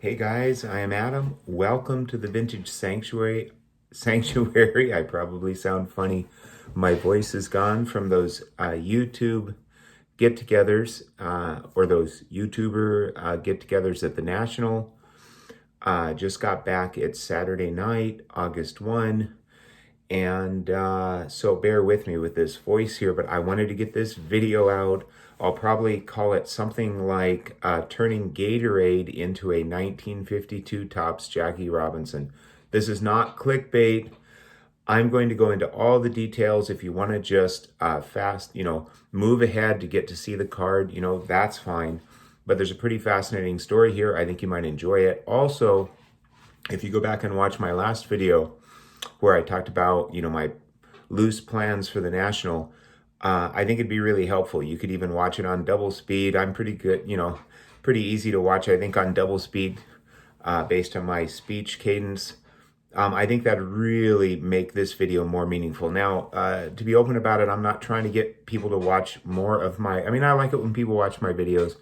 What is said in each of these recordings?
Hey guys, I am Adam. Welcome to the Vintage Sanctuary. I probably sound funny. My voice is gone from those YouTube get-togethers or those YouTuber get-togethers at the National. Just got back. It's Saturday night, August 1. And so bear with me with this voice here, but I wanted to get this video out. I'll probably call it something like turning Gatorade into a 1952 Topps Jackie Robinson. This is not clickbait. I'm going to go into all the details. If you want to just move ahead to get to see the card, that's fine. But there's a pretty fascinating story here. I think you might enjoy it. Also, if you go back and watch my last video, where I talked about, my loose plans for the National, I think it'd be really helpful. You could even watch it on double speed. I'm pretty good, pretty easy to watch, I think, on double speed based on my speech cadence. I think that'd really make this video more meaningful. Now, to be open about it, I'm not trying to get people to watch more of I like it when people watch my videos.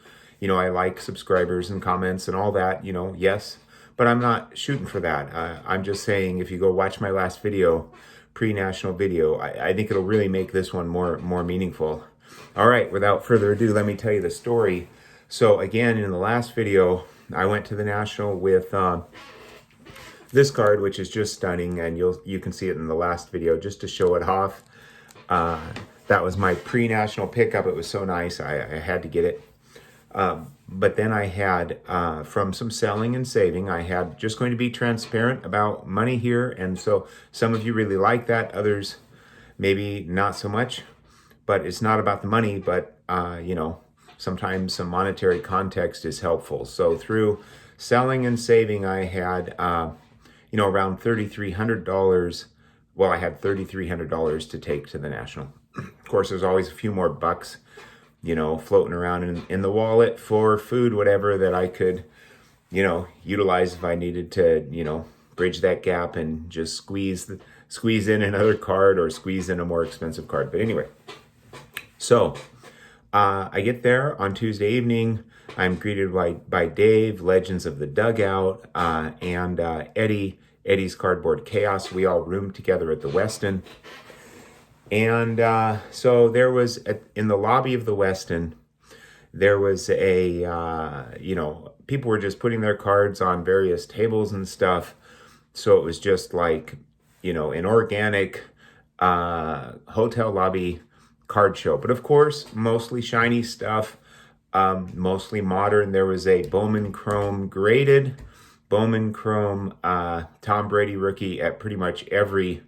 I like subscribers and comments and all that, yes. But I'm not shooting for that. I'm just saying, if you go watch my last video, pre-national video, I think it'll really make this one more meaningful. All right, without further ado, let me tell you the story. So again, in the last video, I went to the National with this card, which is just stunning, and you can see it in the last video just to show it off. That was my pre-national pickup. It was so nice, I had to get it. But then I had, from some selling and saving, I had just going to be transparent about money here. And so some of you really like that, others maybe not so much. But it's not about the money, but, sometimes some monetary context is helpful. So through selling and saving, I had, around $3,300. Well, I had $3,300 to take to the National. Of course, there's always a few more bucks floating around in the wallet for food, whatever, that I could, utilize if I needed to, bridge that gap and just squeeze in another card or squeeze in a more expensive card. But anyway, so I get there on Tuesday evening. I'm greeted by Dave, Legends of the Dugout, and Eddie's Cardboard Chaos. We all roomed together at the Westin. And so there was, in the lobby of the Westin, there was people were just putting their cards on various tables and stuff. So it was just like, an organic hotel lobby card show. But of course, mostly shiny stuff, mostly modern. There was a Bowman Chrome graded, Bowman Chrome Tom Brady rookie at pretty much every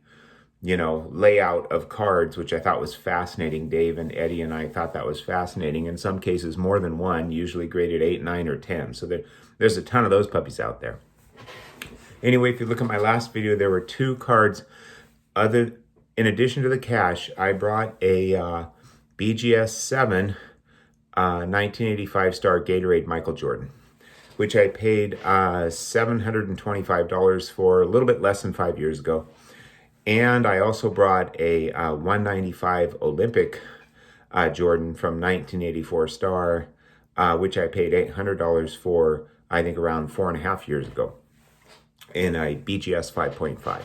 layout of cards, which I thought was fascinating. Dave and Eddie and I thought that was fascinating. In some cases, more than one, usually graded 8, 9, or 10. So there's a ton of those puppies out there. Anyway, if you look at my last video, there were 2 cards. In addition to the cash, I brought a BGS 7 1985 star Gatorade Michael Jordan, which I paid $725 for a little bit less than 5 years ago. And I also brought a 195 Olympic Jordan from 1984 star, which I paid $800 for, I think, around 4.5 years ago, in a BGS 5.5.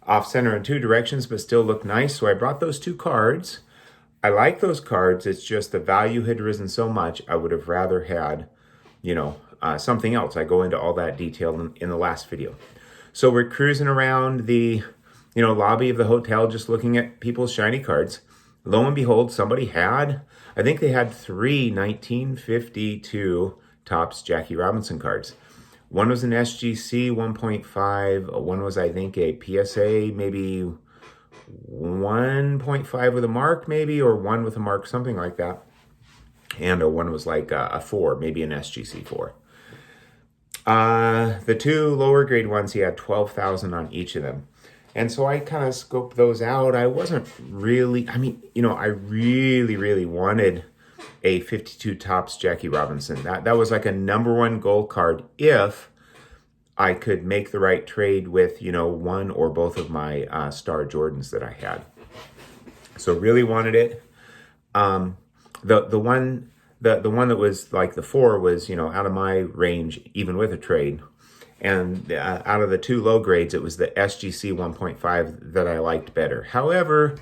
Off center in 2 directions, but still look nice. So I brought those 2 cards. I like those cards. It's just the value had risen so much, I would have rather had, something else. I go into all that detail in the last video. So we're cruising around the lobby of the hotel, just looking at people's shiny cards. Lo and behold, somebody had, I think they had 3 1952 Topps Jackie Robinson cards. One was an SGC 1.5, one was, I think, a PSA, maybe 1.5 with a mark, maybe, or 1 with a mark, something like that. And one was like a 4, maybe an SGC 4. The 2 lower grade ones, he had 12,000 on each of them. And so I kind of scoped those out. I wasn't really, I really wanted a 52 Topps Jackie Robinson. That was like a #1 goal card if I could make the right trade with, one or both of my star Jordans that I had. So really wanted it. The one the one that was like the 4 was, out of my range, even with a trade. And out of the 2 low grades, it was the SGC 1.5 that I liked better. However,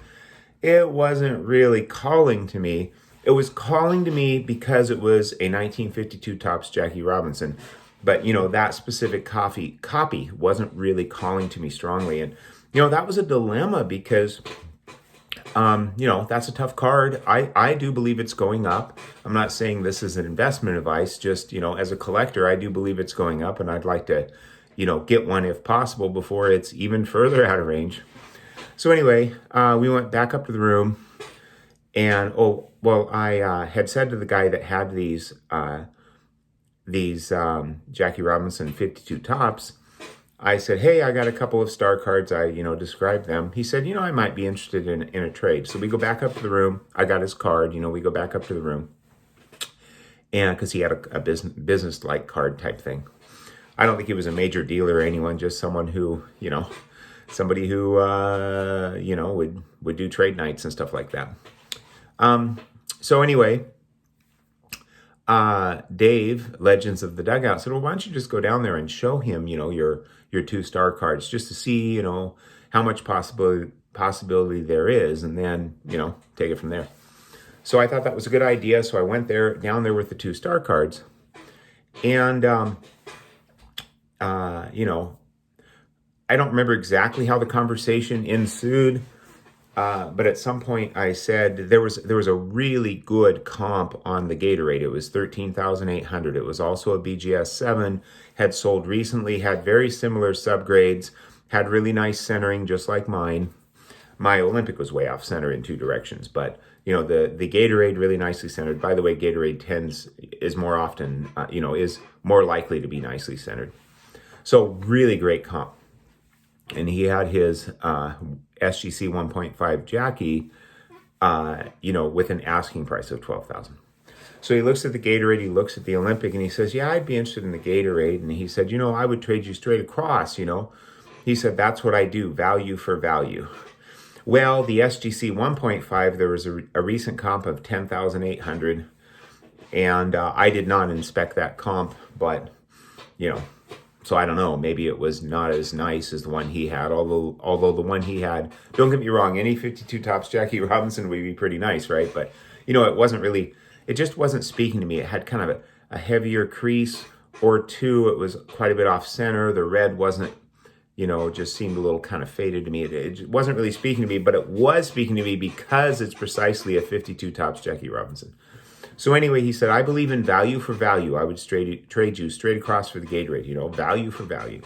it wasn't really calling to me. It was calling to me because it was a 1952 Topps Jackie Robinson. But, that specific copy wasn't really calling to me strongly. And, that was a dilemma because, that's a tough card. I do believe it's going up. I'm not saying this is an investment advice. Just, as a collector, I do believe it's going up. And I'd like to, get one if possible before it's even further out of range. So anyway, we went back up to the room. And, I had said to the guy that had these Jackie Robinson 52 Topps, I said, hey, I got a couple of star cards. I, described them. He said, I might be interested in a trade. So we go back up to the room. I got his card. We go back up to the room. And because he had a business-like card type thing. I don't think he was a major dealer or anyone, just someone who, somebody who, would do trade nights and stuff like that. So anyway, Dave, Legends of the Dugout, said, well, why don't you just go down there and show him, your 2 star cards, just to see, how much possibility there is, and then, take it from there. So I thought that was a good idea. So I went down there with the 2 star cards, and, I don't remember exactly how the conversation ensued. But at some point I said there was a really good comp on the Gatorade. It was 13,800. It was also a BGS 7, had sold recently, had very similar subgrades, had really nice centering just like mine. My Olympic was way off center in 2 directions, but the Gatorade really nicely centered. By the way, Gatorade is more often, is more likely to be nicely centered. So really great comp. And he had his SGC 1.5 Jackie, with an asking price of $12,000. So he looks at the Gatorade, he looks at the Olympic, and he says, yeah, I'd be interested in the Gatorade. And he said, I would trade you straight across, He said, that's what I do, value for value. Well, the SGC 1.5, there was a recent comp of 10,800. And I did not inspect that comp, but, so I don't know, maybe it was not as nice as the one he had, although the one he had, don't get me wrong, any 52 Topps Jackie Robinson would be pretty nice, right? But, it just wasn't speaking to me. It had kind of a heavier crease or 2. It was quite a bit off center. The red wasn't, just seemed a little kind of faded to me. It wasn't really speaking to me, but it was speaking to me because it's precisely a 52 Topps Jackie Robinson. So anyway, he said, I believe in value for value. I would trade you straight across for the Gatorade, value for value.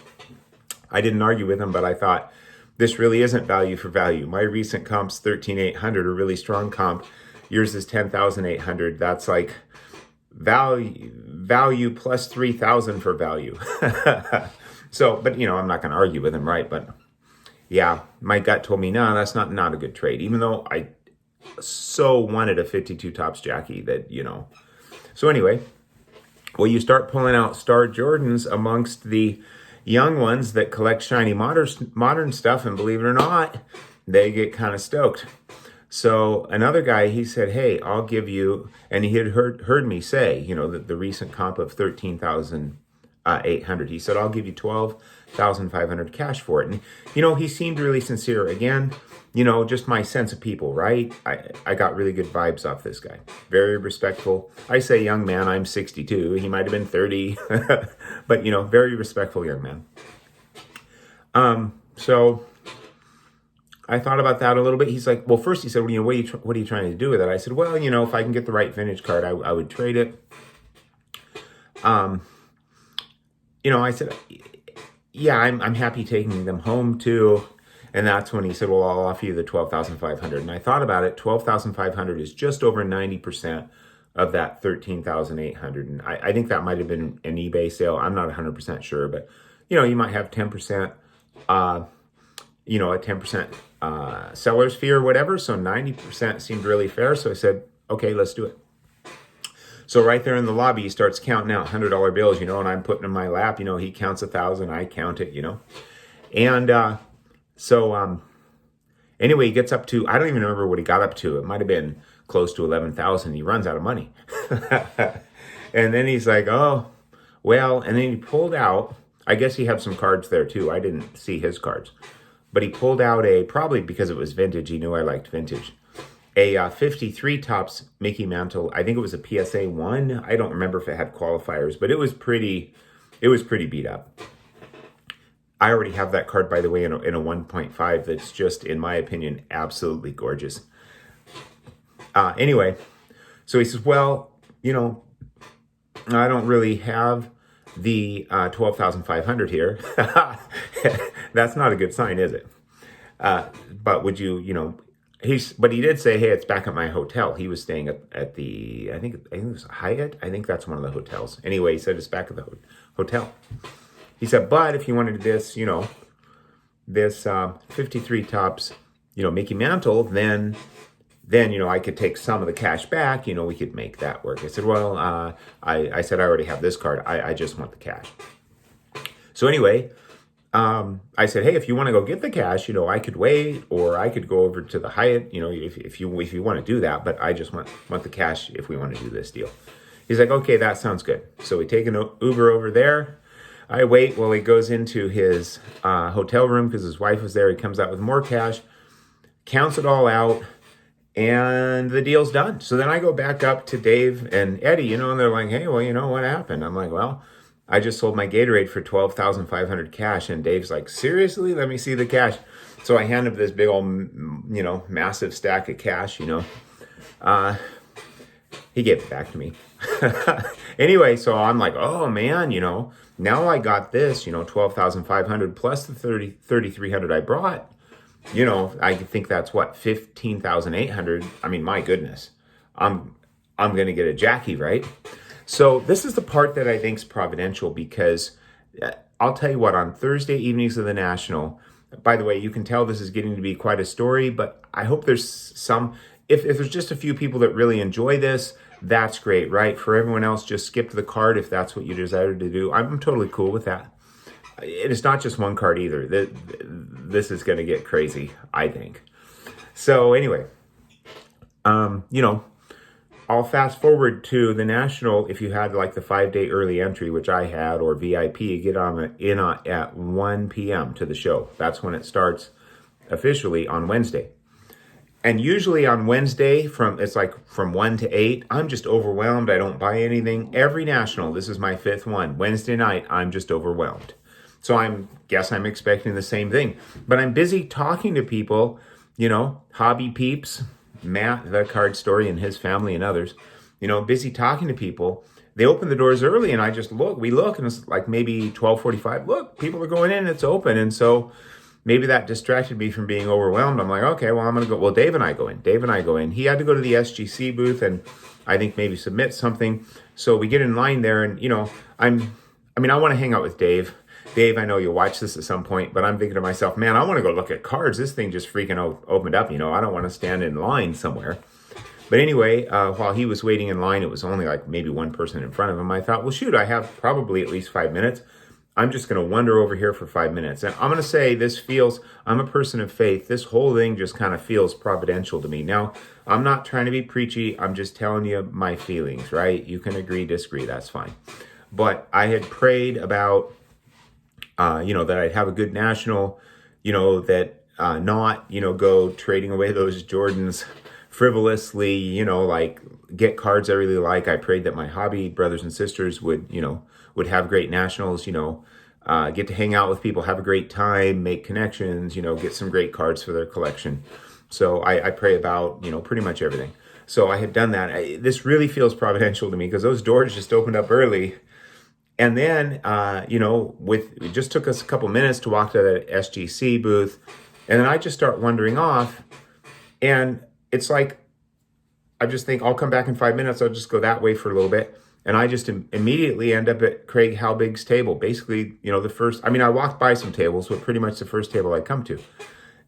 I didn't argue with him, but I thought, this really isn't value for value. My recent comp's 13,800, a really strong comp. Yours is 10,800. That's like value plus 3,000 for value. So, but I'm not going to argue with him, right? But yeah, my gut told me, no, that's not a good trade, even though I so wanted a 52 Topps Jackie that, So anyway, well, you start pulling out Star Jordans amongst the young ones that collect shiny modern stuff, and believe it or not, they get kind of stoked. So another guy, he said, hey, I'll give you, and he had heard me say, the recent comp of 13,800. He said, I'll give you 12,500 cash for it. And, he seemed really sincere. Again, just my sense of people, right? I got really good vibes off this guy. Very respectful. I say young man, I'm 62. He might have been 30, but, very respectful young man. So I thought about that a little bit. He's like, well, first he said, well, what are you trying to do with it? I said, well, if I can get the right vintage card, I would trade it. I said, yeah, I'm happy taking them home too. And that's when he said, well, I'll offer you the 12,500. And I thought about it. 12,500 is just over 90% of that 13,800. And I think that might have been an eBay sale. I'm not 100% sure, but you might have 10%, a 10% seller's fee or whatever. So 90% seemed really fair. So I said, okay, let's do it. So right there in the lobby, he starts counting out $100 bills, and I'm putting in my lap, he counts 1,000, I count it, And so anyway, he gets up to, I don't even remember what he got up to. It might have been close to 11,000. He runs out of money. And then he's like, oh, well, and then he pulled out, I guess he had some cards there too. I didn't see his cards. But he pulled out probably because it was vintage, he knew I liked vintage, a 53 Topps Mickey Mantle. I think it was a PSA 1. I don't remember if it had qualifiers, but it was pretty beat up. I already have that card, by the way, in a 1.5 that's just, in my opinion, absolutely gorgeous. Anyway, so he says, well, I don't really have the 12,500 here. That's not a good sign, is it? But would you, but he did say, hey, it's back at my hotel. He was staying at the, I think it was Hyatt. I think that's one of the hotels. Anyway, he said it's back at the hotel. He said, but if you wanted this, this 53 Topps, Mickey Mantle, then I could take some of the cash back. We could make that work. I said, well, I said, I already have this card. I just want the cash. So anyway, I said, hey, if you want to go get the cash, I could wait, or I could go over to the Hyatt, if you want to do that, but I just want the cash if we want to do this deal. He's like, okay, that sounds good. So we take an Uber over there. I wait while he goes into his hotel room because his wife was there. He comes out with more cash, counts it all out, and the deal's done. So then I go back up to Dave and Eddie, and they're like, hey, well, what happened? I'm like, well, I just sold my Gatorade for $12,500 cash. And Dave's like, seriously? Let me see the cash. So I hand him this big old, massive stack of cash, He gave it back to me. Anyway, so I'm like, oh man, now I got this, 12,500 plus the 3,300 I brought. I think that's what, 15,800. I mean, my goodness, I'm going to get a Jackie, right? So this is the part that I think is providential, because I'll tell you what, on Thursday evenings of the National, by the way, you can tell this is getting to be quite a story, but I hope there's some, if there's just a few people that really enjoy this, that's great, right? For everyone else, just skip the card if that's what you desire to do. I'm totally cool with that. It is not just one card either. This is going to get crazy, I think. So anyway, I'll fast forward to the National. If you had like the 5-day early entry, which I had, or VIP, you get in at 1 p.m. to the show. That's when it starts officially on Wednesday. And usually on Wednesday, it's like from 1 to 8, I'm just overwhelmed. I don't buy anything. Every National, this is my 5th one. Wednesday night, I'm just overwhelmed. So I'm expecting the same thing. But I'm busy talking to people, hobby peeps, Matt, the card story, and his family and others, busy talking to people. They open the doors early, and we look, and it's like maybe 12:45. Look, people are going in, it's open. And so maybe that distracted me from being overwhelmed. I'm like, okay, well, I'm going to go. Well, Dave and I go in. He had to go to the SGC booth and I think maybe submit something. So we get in line there, and, I want to hang out with Dave. Dave, I know you'll watch this at some point, but I'm thinking to myself, man, I want to go look at cards. This thing just freaking opened up. I don't want to stand in line somewhere. But anyway, while he was waiting in line, it was only like maybe one person in front of him. I thought, well, shoot, I have probably at least 5 minutes. I'm just going to wander over here for 5 minutes. And I'm going to say I'm a person of faith. This whole thing just kind of feels providential to me. Now, I'm not trying to be preachy. I'm just telling you my feelings, right? You can agree, disagree. That's fine. But I had prayed about, that I'd have a good National, that not, go trading away those Jordans frivolously, like get cards I really like. I prayed that my hobby brothers and sisters would have great Nationals, get to hang out with people, have a great time, make connections, get some great cards for their collection. So I pray about, pretty much everything. So I had done that. This really feels providential to me because those doors just opened up early. And then, it just took us a couple minutes to walk to the SGC booth. And then I just start wandering off. And it's like, I just think I'll come back in 5 minutes. I'll just go that way for a little bit. And I just immediately end up at Craig Halbig's table. Basically, the first, I walked by some tables, but pretty much the first table I come to.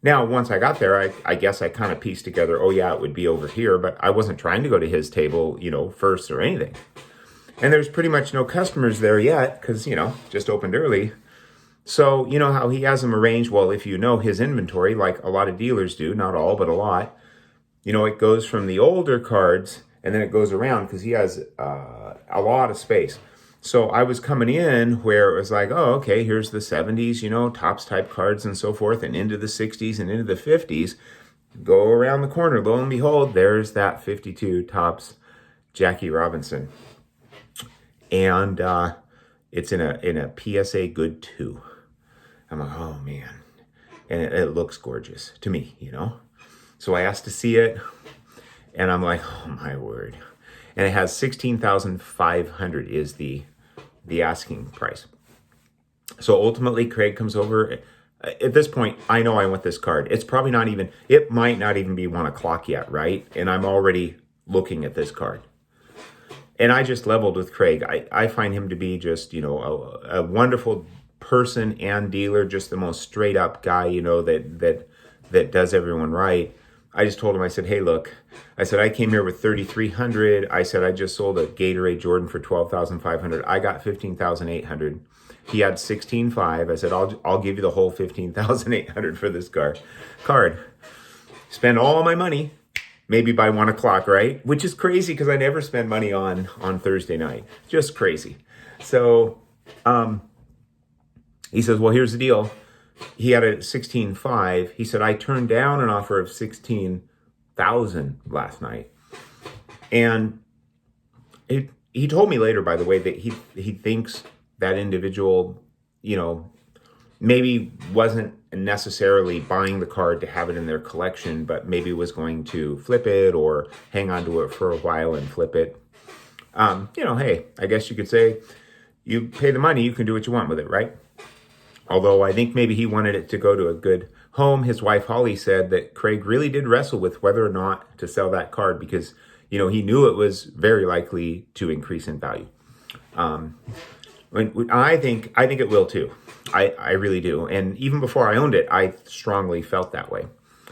Now, once I got there, I guess I kind of pieced together, oh yeah, it would be over here. But I wasn't trying to go to his table, first or anything. And there's pretty much no customers there yet because, just opened early. So, how he has them arranged. Well, if you know his inventory, like a lot of dealers do, not all, but a lot, it goes from the older cards and then it goes around because he has a lot of space. So I was coming in where it was like, oh, okay, here's the 70s, tops type cards and so forth, and into the 60s and into the 50s. Go around the corner, lo and behold, there's that 52 tops Jackie Robinson. And it's in a PSA good 2. I'm like, oh man. And it looks gorgeous to me, So I asked to see it, and I'm like, oh my word. And it has 16,500 is the asking price. So ultimately, Craig comes over. At this point, I know I want this card. It's probably not even, it might not even be 1 o'clock yet, right? And I'm already looking at this card. And I just leveled with Craig. I find him to be just, a wonderful person and dealer, just the most straight up guy, that does everyone right. I just told him, I said, hey, look, I said, I came here with 3,300. I said, I just sold a Gatorade Jordan for 12,500. I got 15,800. He had 16.5. I said, I'll give you the whole 15,800 for this card. Spend all my money, maybe by 1 o'clock, right? Which is crazy because I never spend money on Thursday night. Just crazy. So he says, well, here's the deal. He had a 16.5. He said, I turned down an offer of 16,000 last night. And he told me later, by the way, that he thinks that individual, maybe wasn't necessarily buying the card to have it in their collection, but maybe was going to flip it or hang on to it for a while and flip it. Hey, I guess you could say you pay the money, you can do what you want with it, right? Although I think maybe he wanted it to go to a good home. His wife, Holly, said that Craig really did wrestle with whether or not to sell that card because, he knew it was very likely to increase in value. I think it will too. I really do. And even before I owned it, I strongly felt that way.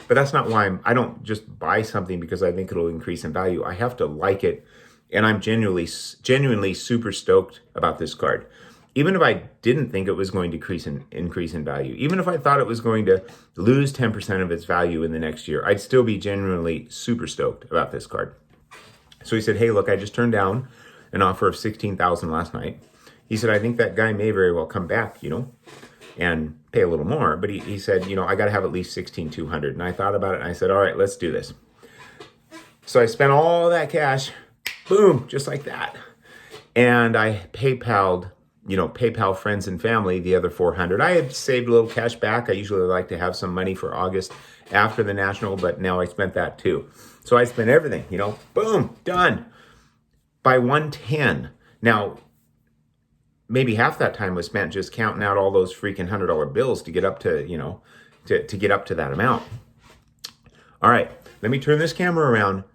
But that's not why I don't just buy something because I think it'll increase in value. I have to like it. And I'm genuinely super stoked about this card. Even if I didn't think it was going to increase in value, even if I thought it was going to lose 10% of its value in the next year, I'd still be genuinely super stoked about this card. So he said, hey, look, I just turned down an offer of 16,000 last night. He said, I think that guy may very well come back, and pay a little more. But he said, I got to have at least 16,200. And I thought about it and I said, all right, let's do this. So I spent all that cash, boom, just like that. And I PayPal friends and family the other 400. I had saved a little cash back. I usually like to have some money for August after the National, but now I spent that too. So I spent everything, boom, done by 110. Now, maybe half that time was spent just counting out all those freaking $100 bills to get up to, to get up to that amount. All right, let me turn this camera around.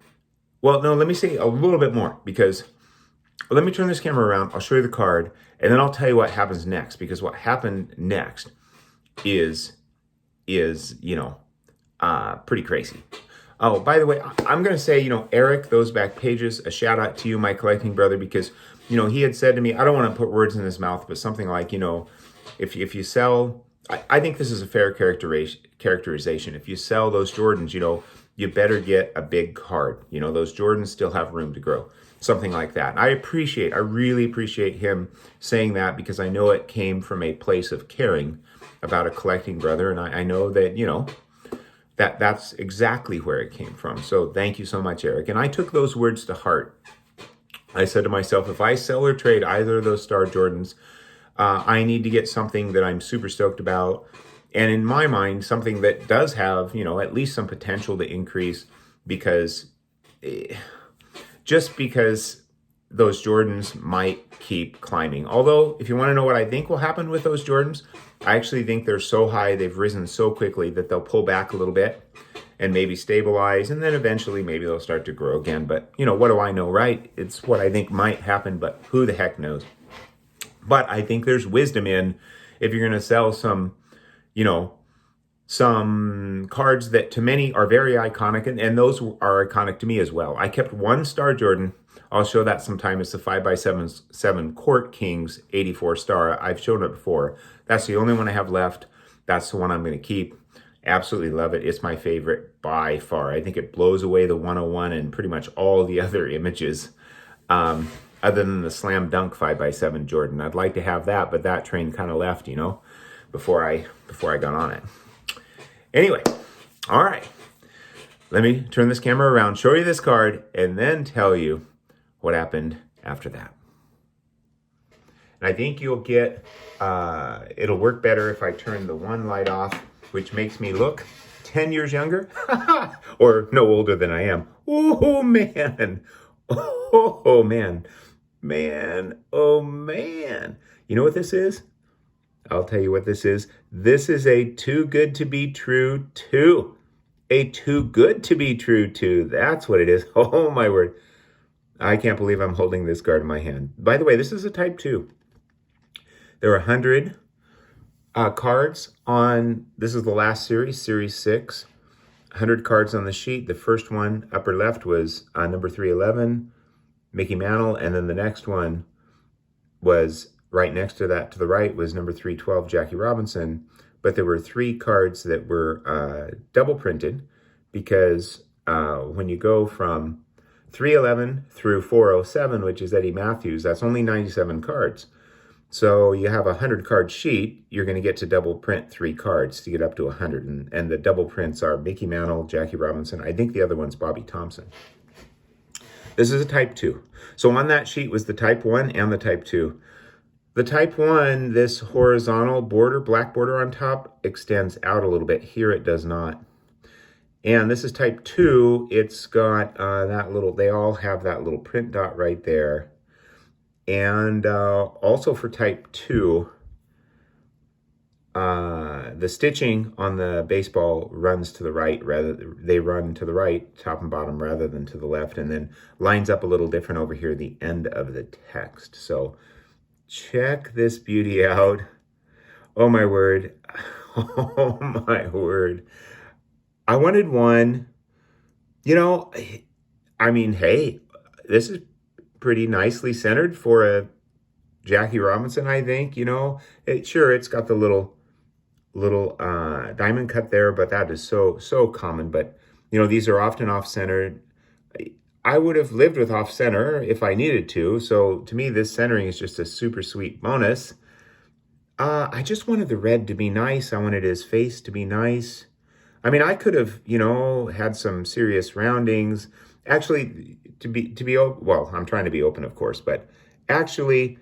Well, no, let me say a little bit more because let me turn this camera around. I'll show you the card and then I'll tell you what happens next, because what happened next is pretty crazy. Oh, by the way, I'm going to say, Eric, those back pages, a shout out to you, my collecting brother, because, he had said to me, I don't want to put words in his mouth, but something like, if you sell, I think this is a fair characterization. If you sell those Jordans, you better get a big card. Those Jordans still have room to grow. Something like that. I really appreciate him saying that because I know it came from a place of caring about a collecting brother. And I know that, that's exactly where it came from. So thank you so much, Eric. And I took those words to heart. I said to myself, if I sell or trade either of those Star Jordans, I need to get something that I'm super stoked about. And in my mind, something that does have, at least some potential to increase because just because those Jordans might keep climbing. Although, if you want to know what I think will happen with those Jordans, I actually think they're so high, they've risen so quickly that they'll pull back a little bit and maybe stabilize, and then eventually maybe they'll start to grow again. But, what do I know, right? It's what I think might happen, but who the heck knows? But I think there's wisdom in if you're going to sell some cards that to many are very iconic, and those are iconic to me as well. I kept one Star Jordan. I'll show that sometime. It's the 5x7 Court Kings 84 Star. I've shown it before. That's the only one I have left. That's the one I'm going to keep. Absolutely love it. It's my favorite by far. I think it blows away the 101 and pretty much all the other images, other than the slam dunk 5x7 Jordan. I'd like to have that, but that train kind of left, you know, before I got on it. Anyway, all right. Let me turn this camera around, show you this card, and then tell you what happened after that. And I think you'll get, it'll work better if I turn the one light off, which makes me look 10 years younger, or no older than I am. Oh, man. Oh, man. Man, oh, man. You know what this is? I'll tell you what this is. This is a Too Good to Be True 2. A Too Good to Be True 2. That's what it is. Oh, my word. I can't believe I'm holding this card in my hand. By the way, this is a Type 2. There are 100 cards on, this is the last series, Series 6. 100 cards on the sheet. The first one, upper left, was number 311, Mickey Mantle. And then the next one was right next to that, to the right, was number 312, Jackie Robinson. But there were 3 cards that were double printed because when you go from 311 through 407, which is Eddie Matthews, that's only 97 cards. So you have a 100 card sheet, you're going to get to double print 3 cards to get up to 100. And the double prints are Mickey Mantle, Jackie Robinson. I think the other one's Bobby Thompson. This is a Type 2. So on that sheet was the Type 1 and the Type 2. The Type 1, this horizontal border, black border on top, extends out a little bit. Here it does not. And this is Type 2. It's got that little, they all have that little print dot right there. And also for Type 2, the stitching on the baseball runs to the right, they run to the right, top and bottom, rather than to the left, and then lines up a little different over here, the end of the text. So check this beauty out. Oh my word. Oh my word. I wanted one, you know, I mean, hey, this is pretty nicely centered for a Jackie Robinson, I think, you know. Sure, it's got the little diamond cut there, but that is so common. But, you know, these are often off-centered. I would have lived with off-center if I needed to. So to me, this centering is just a super sweet bonus. I just wanted the red to be nice. I wanted his face to be nice. I mean, I could have, you know, had some serious roundings. Actually, to be well, I'm trying to be open, of course, but actually,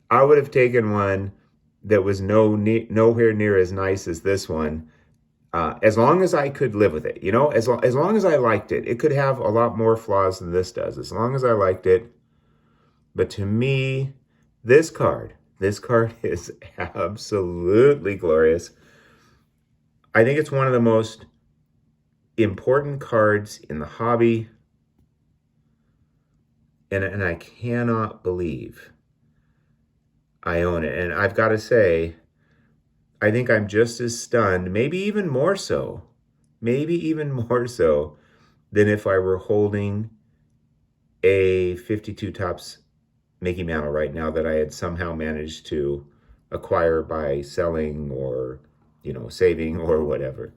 I would have taken one that was nowhere near as nice as this one. As long as I could live with it, you know, as long as I liked it. It could have a lot more flaws than this does, as long as I liked it. But to me, this card is absolutely glorious. I think it's one of the most important cards in the hobby. And I cannot believe I own it. And I've got to say, I think I'm just as stunned, maybe even more so than if I were holding a 52 Topps Mickey Mantle right now that I had somehow managed to acquire by selling or, you know, saving or whatever.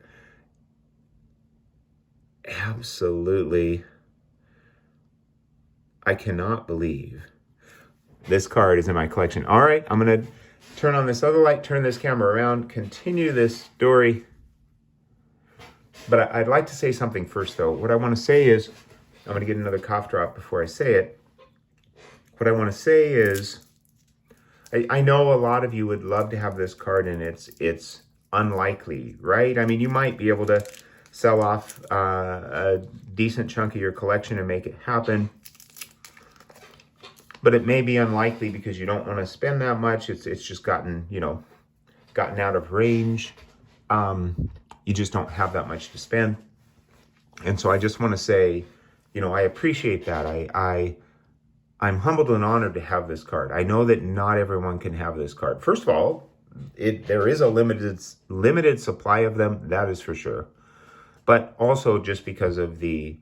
Absolutely. I cannot believe this card is in my collection. All right, I'm going to turn on this other light, turn this camera around, continue this story. But I'd like to say something first, though. What I want to say is, I'm going to get another cough drop before I say it. What I want to say is, I know a lot of you would love to have this card, and it's unlikely, right? I mean, you might be able to sell off a decent chunk of your collection and make it happen. But it may be unlikely because you don't want to spend that much. It's just gotten out of range. You just don't have that much to spend. And so I just want to say, you know, I appreciate that. I'm humbled and honored to have this card. I know that not everyone can have this card. First of all, there is a limited supply of them, that is for sure. But also just because of the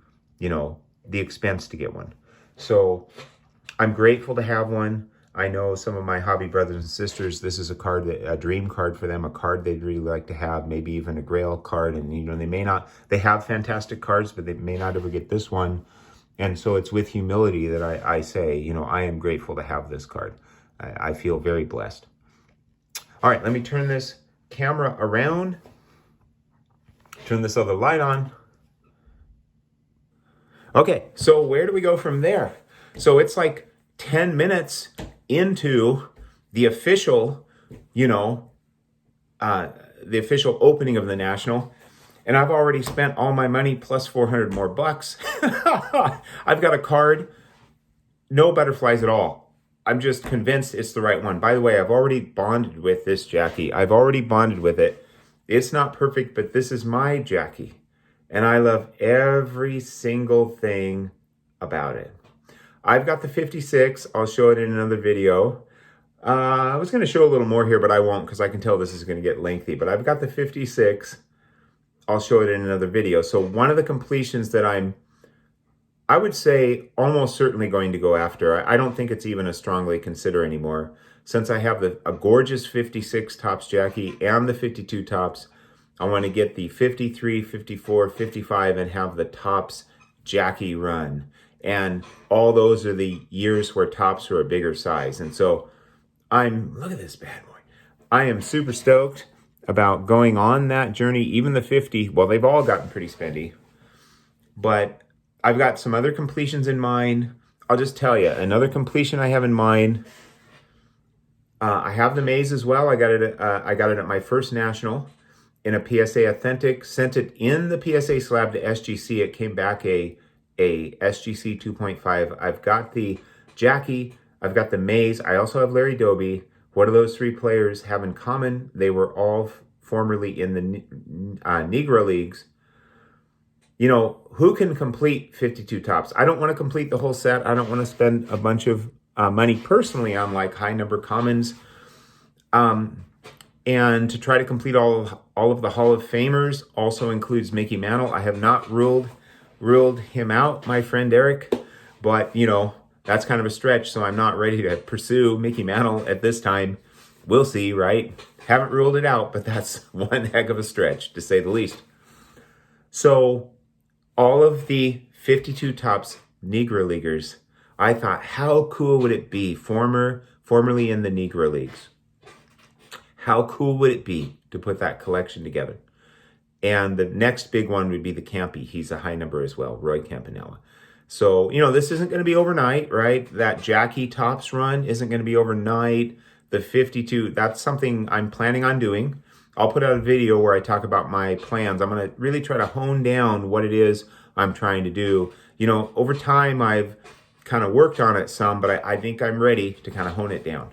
expense to get one. So I'm grateful to have one. I know some of my hobby brothers and sisters, this is a card, a dream card for them, a card they'd really like to have, maybe even a Grail card. And, you know, they have fantastic cards, but they may not ever get this one. And so it's with humility that I say, you know, I am grateful to have this card. I feel very blessed. All right, let me turn this camera around. Turn this other light on. Okay, so where do we go from there? So it's like 10 minutes into the official, you know, the official opening of the National. And I've already spent all my money plus 400 more bucks. I've got a card, no butterflies at all. I'm just convinced it's the right one. By the way, I've already bonded with this Jackie. I've already bonded with it. It's not perfect, but this is my Jackie. And I love every single thing about it. I've got the 56. I'll show it in another video. I was going to show a little more here, but I won't because I can tell this is going to get lengthy. But I've got the 56. I'll show it in another video. So one of the completions that I would say almost certainly going to go after, I don't think it's even a strongly consider anymore, since I have a gorgeous 56 tops Jackie and the 52 tops. I want to get the 53, 54, 55 and have the tops Jackie run. And all those are the years where tops were a bigger size. And so look at this bad boy. I am super stoked about going on that journey. Even the 50, well, they've all gotten pretty spendy, but I've got some other completions in mind. I'll just tell you, another completion I have in mind. I have the maze as well. I got it at my first National in a PSA Authentic. Sent it in the PSA slab to SGC. It came back a SGC 2.5. I've got the Jackie. I've got the maze. I also have Larry Doby. What do those three players have in common? They were all formerly in the Negro Leagues. You know, who can complete 52 tops? I don't want to complete the whole set. I don't want to spend a bunch of money personally on like high number commons. And to try to complete all of the Hall of Famers also includes Mickey Mantle. I have not ruled him out, my friend Eric, but you know, that's kind of a stretch, so I'm not ready to pursue Mickey Mantle at this time. We'll see, right? Haven't ruled it out, but that's one heck of a stretch, to say the least. So all of the 52 tops Negro Leaguers, I thought, how cool would it be, formerly in the Negro Leagues? How cool would it be to put that collection together? And the next big one would be the Campy. He's a high number as well, Roy Campanella. So, you know, this isn't going to be overnight, right? That Jackie Tops run isn't going to be overnight. The 52, that's something I'm planning on doing. I'll put out a video where I talk about my plans. I'm going to really try to hone down what it is I'm trying to do. You know, over time, I've kind of worked on it some, but I think I'm ready to kind of hone it down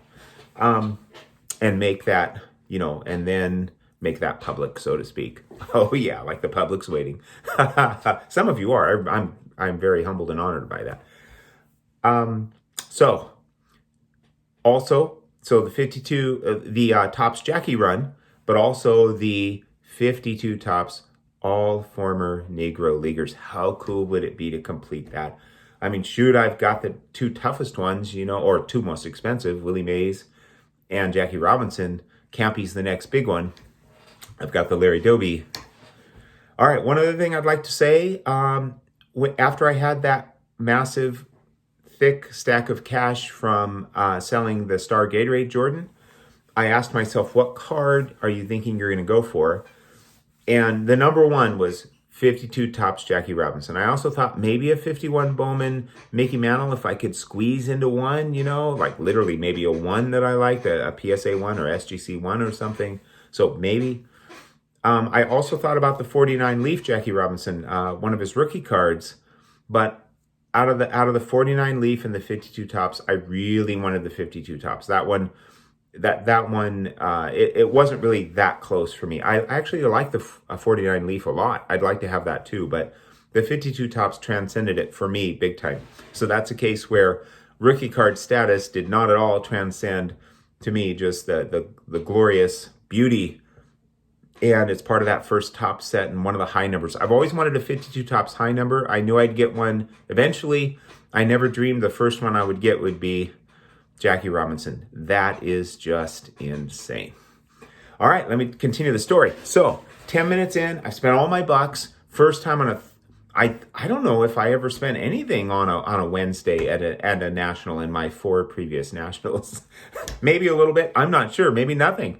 and make that, you know, and then make that public, so to speak. Oh yeah, like the public's waiting. Some of you are. I'm very humbled and honored by that. So the 52, the Tops Jackie run, but also the 52 tops, all former Negro Leaguers. How cool would it be to complete that? I mean, shoot, I've got the two toughest ones, you know, or two most expensive, Willie Mays and Jackie Robinson. Campy's the next big one. I've got the Larry Doby. All right, one other thing I'd like to say, after I had that massive, thick stack of cash from selling the Star Gatorade Jordan, I asked myself, what card are you thinking you're going to go for? And the number one was 52 tops Jackie Robinson. I also thought maybe a 51 Bowman Mickey Mantle if I could squeeze into one, you know, like literally maybe a one that I liked, a PSA one or SGC one or something. So maybe. I also thought about the 49 Leaf Jackie Robinson, one of his rookie cards, but out of the 49 Leaf and the 52 tops, I really wanted the 52 tops. That one, it wasn't really that close for me. I actually like the 49 Leaf a lot. I'd like to have that too, but the 52 tops transcended it for me big time. So that's a case where rookie card status did not at all transcend to me, just the glorious beauty. And it's part of that first top set and one of the high numbers. I've always wanted a 52 tops high number. I knew I'd get one eventually. I never dreamed the first one I would get would be Jackie Robinson. That is just insane. All right, let me continue the story. So 10 minutes in, I spent all my bucks. First time on I don't know if I ever spent anything on a Wednesday at a national in my 4 previous nationals. Maybe a little bit. I'm not sure. Maybe nothing.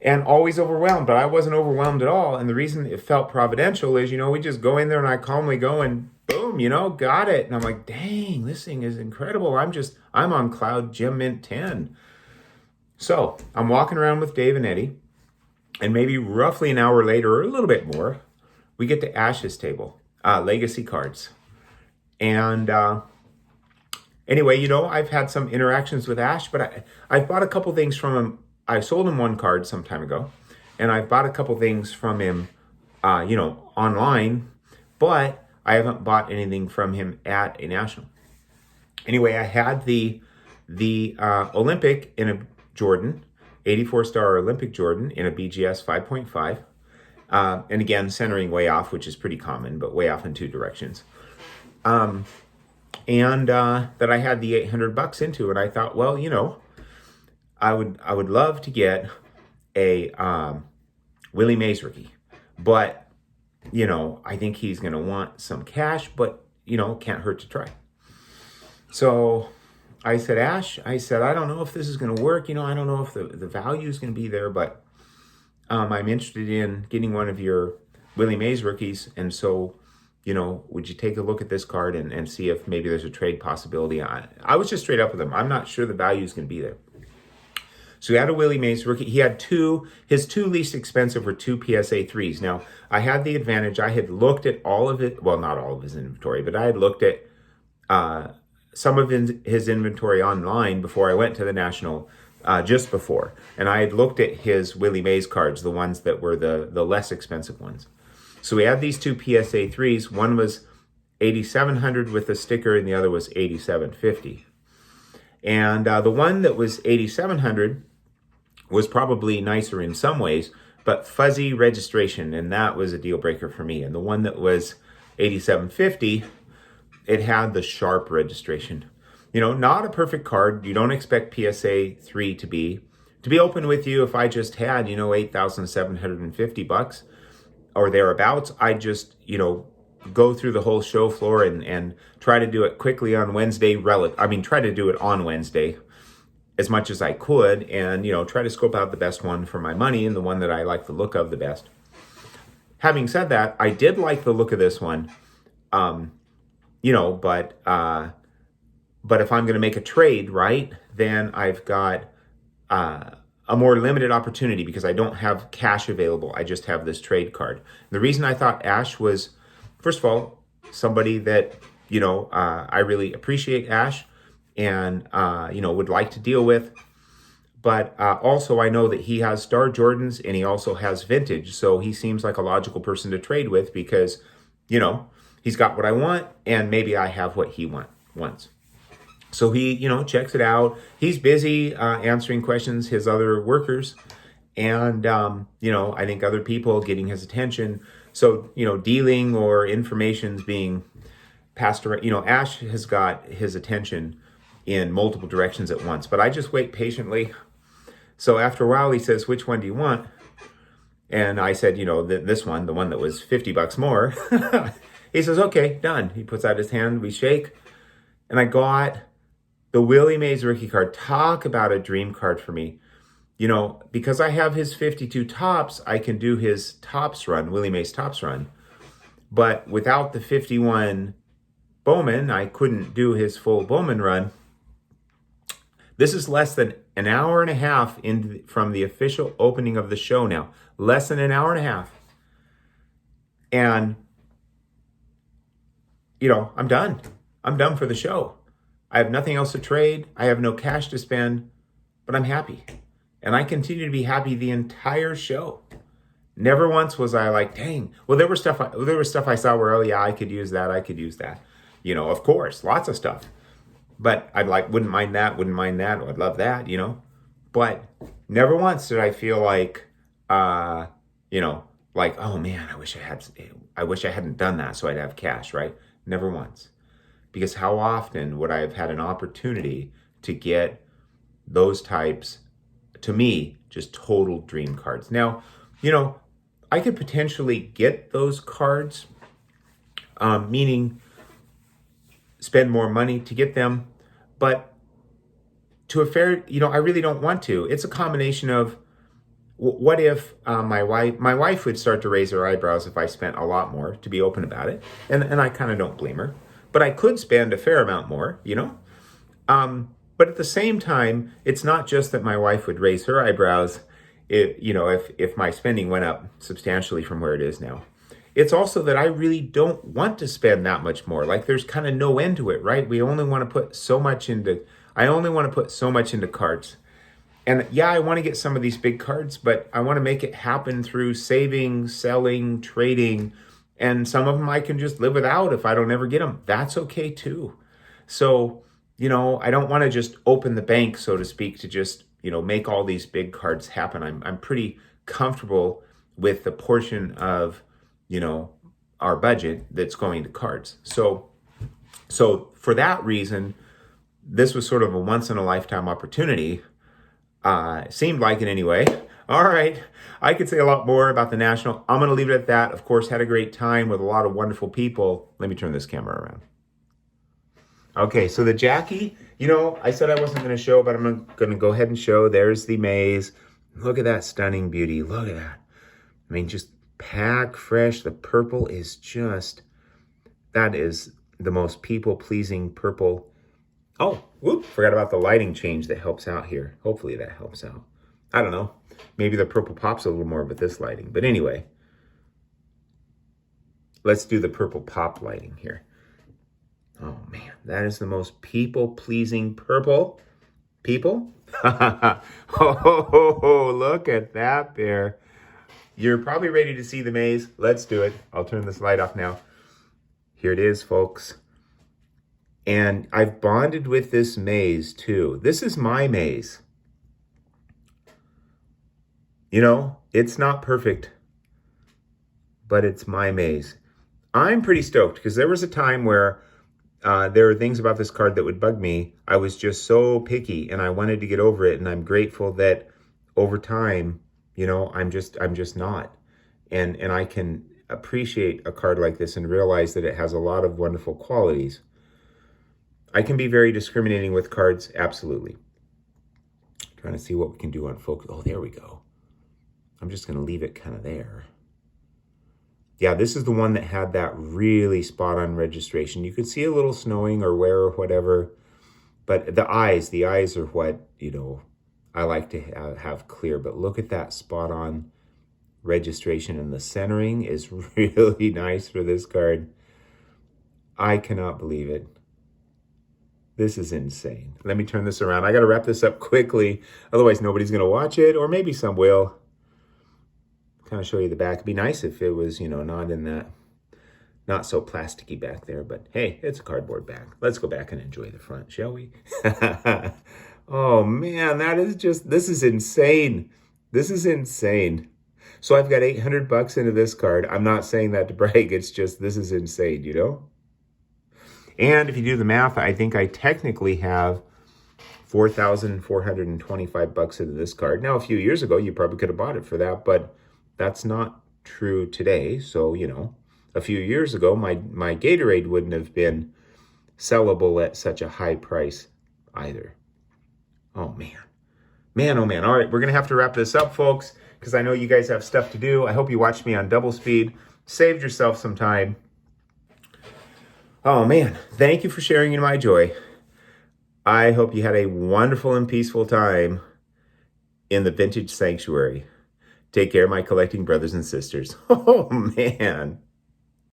And always overwhelmed, but I wasn't overwhelmed at all. And the reason it felt providential is, we just go in there and I calmly go and boom, got it. And I'm like, dang, this thing is incredible. I'm on cloud Gem Mint 10. So I'm walking around with Dave and Eddie, and maybe roughly an hour later or a little bit more, we get to Ash's table, legacy cards. And anyway, I've had some interactions with Ash, but I've bought a couple things from him. I sold him one card some time ago, and I've bought a couple things from him, online, but I haven't bought anything from him at a national. Anyway, I had the Olympic in a Jordan, 84-star Olympic Jordan in a BGS 5.5. And again, centering way off, which is pretty common, but way off in 2 directions. And that I had the $800 into, and I thought, well, I would love to get a Willie Mays rookie, but I think he's going to want some cash, but can't hurt to try. So I said, Ash, I don't know if this is going to work. I don't know if the value is going to be there, but I'm interested in getting one of your Willie Mays rookies. And so, would you take a look at this card and see if maybe there's a trade possibility? I was just straight up with him. I'm not sure the value is going to be there. So he had a Willie Mays rookie. He had his 2 least expensive were 2 PSA 3s. Now, I had the advantage. I had looked at all of it. Well, not all of his inventory, but I had looked at some of his inventory online before I went to the national, just before. And I had looked at his Willie Mays cards, the ones that were the less expensive ones. So we had these 2 PSA 3s. One was 8,700 with a sticker, and the other was 8,750. And the one that was 8,700 was probably nicer in some ways, but fuzzy registration, and that was a deal breaker for me. And the one that was 8,750, it had the sharp registration. Not a perfect card. You don't expect PSA 3 to be. To be open with you, if I just had, $8,750 or thereabouts, I'd just, go through the whole show floor and try to do it quickly on Wednesday. Try to do it on Wednesday as much as I could, and try to scope out the best one for my money and the one that I like the look of the best. Having said that, I did like the look of this one, but if I'm going to make a trade, right, then I've got a more limited opportunity because I don't have cash available. I just have this trade card. The reason I thought Ash was, first of all, somebody that, I really appreciate Ash and, would like to deal with. But also I know that he has Star Jordans and he also has vintage. So he seems like a logical person to trade with because, he's got what I want and maybe I have what he wants. So he, checks it out. He's busy answering questions, his other workers. And, I think other people getting his attention. So, dealing or information's being passed around. Ash has got his attention in multiple directions at once, but I just wait patiently. So after a while, he says, which one do you want? And I said, this one, the one that was $50 more. He says, okay, done. He puts out his hand, we shake. And I got the Willie Mays rookie card. Talk about a dream card for me. Because I have his 52 tops, I can do his tops run, Willie Mays tops run. But without the 51 Bowman, I couldn't do his full Bowman run. This is less than an hour and a half from the official opening of the show now. Less than an hour and a half. And, I'm done. I'm done for the show. I have nothing else to trade. I have no cash to spend, but I'm happy. And I continue to be happy the entire show. Never once was I like, dang. Well, there was stuff I saw where, oh yeah, I could use that. Of course, lots of stuff. But wouldn't mind that. I'd love that, But never once did I feel like, oh man, I wish I hadn't done that so I'd have cash, right? Never once. Because how often would I have had an opportunity to get those types, to me, just total dream cards. Now, I could potentially get those cards, meaning spend more money to get them, but to a fair, I really don't want to. It's a combination of, what if my wife would start to raise her eyebrows if I spent a lot more, to be open about it, and I kind of don't blame her, but I could spend a fair amount more, but at the same time, it's not just that my wife would raise her eyebrows, if my spending went up substantially from where it is now. It's also that I really don't want to spend that much more. Like, there's kind of no end to it, right? I only want to put so much into cards. And yeah, I want to get some of these big cards, but I want to make it happen through saving, selling, trading. And some of them I can just live without if I don't ever get them. That's okay too. So, I don't want to just open the bank, so to speak, to just, make all these big cards happen. I'm pretty comfortable with the portion of, our budget that's going to cards. So for that reason, this was sort of a once in a lifetime opportunity. Seemed like it anyway. All right. I could say a lot more about the National. I'm going to leave it at that. Of course, had a great time with a lot of wonderful people. Let me turn this camera around. Okay, so the Jackie, I said I wasn't going to show, but I'm going to go ahead and show. There's the maze. Look at that stunning beauty. Look at that. I mean, just pack fresh. The purple is that is the most people-pleasing purple. Oh, whoop, forgot about the lighting change that helps out here. Hopefully that helps out. I don't know. Maybe the purple pops a little more with this lighting. But anyway, let's do the purple pop lighting here. Oh, man, that is the most people-pleasing purple. People? Oh, look at that there. You're probably ready to see the maze. Let's do it. I'll turn this light off now. Here it is, folks. And I've bonded with this maze, too. This is my maze. It's not perfect, but it's my maze. I'm pretty stoked because there was a time where there are things about this card that would bug me. I was just so picky and I wanted to get over it. And I'm grateful that over time, I'm just not. And I can appreciate a card like this and realize that it has a lot of wonderful qualities. I can be very discriminating with cards, absolutely. Trying to see what we can do on focus. Oh, there we go. I'm just going to leave it kind of there. Yeah, this is the one that had that really spot-on registration. You could see a little snowing or wear or whatever, but the eyes are what, I like to have clear. But look at that spot-on registration, and the centering is really nice for this card. I cannot believe it. This is insane. Let me turn this around. I got to wrap this up quickly. Otherwise, nobody's going to watch it, or maybe some will. Kind of show you the back. It'd be nice if it was, not in that, not so plasticky back there. But hey, it's a cardboard back. Let's go back and enjoy the front, shall we? Oh, man, this is insane. This is insane. So I've got $800 into this card. I'm not saying that to brag. It's just, this is insane, And if you do the math, I think I technically have $4,425 into this card. Now, a few years ago, you probably could have bought it for that, but that's not true today. So, a few years ago, my Gatorade wouldn't have been sellable at such a high price either. Oh, man. Man, oh, man. All right, we're going to have to wrap this up, folks, because I know you guys have stuff to do. I hope you watched me on double speed. Saved yourself some time. Oh, man. Thank you for sharing in my joy. I hope you had a wonderful and peaceful time in the Vintage Sanctuary. Take care, my collecting brothers and sisters. Oh, man.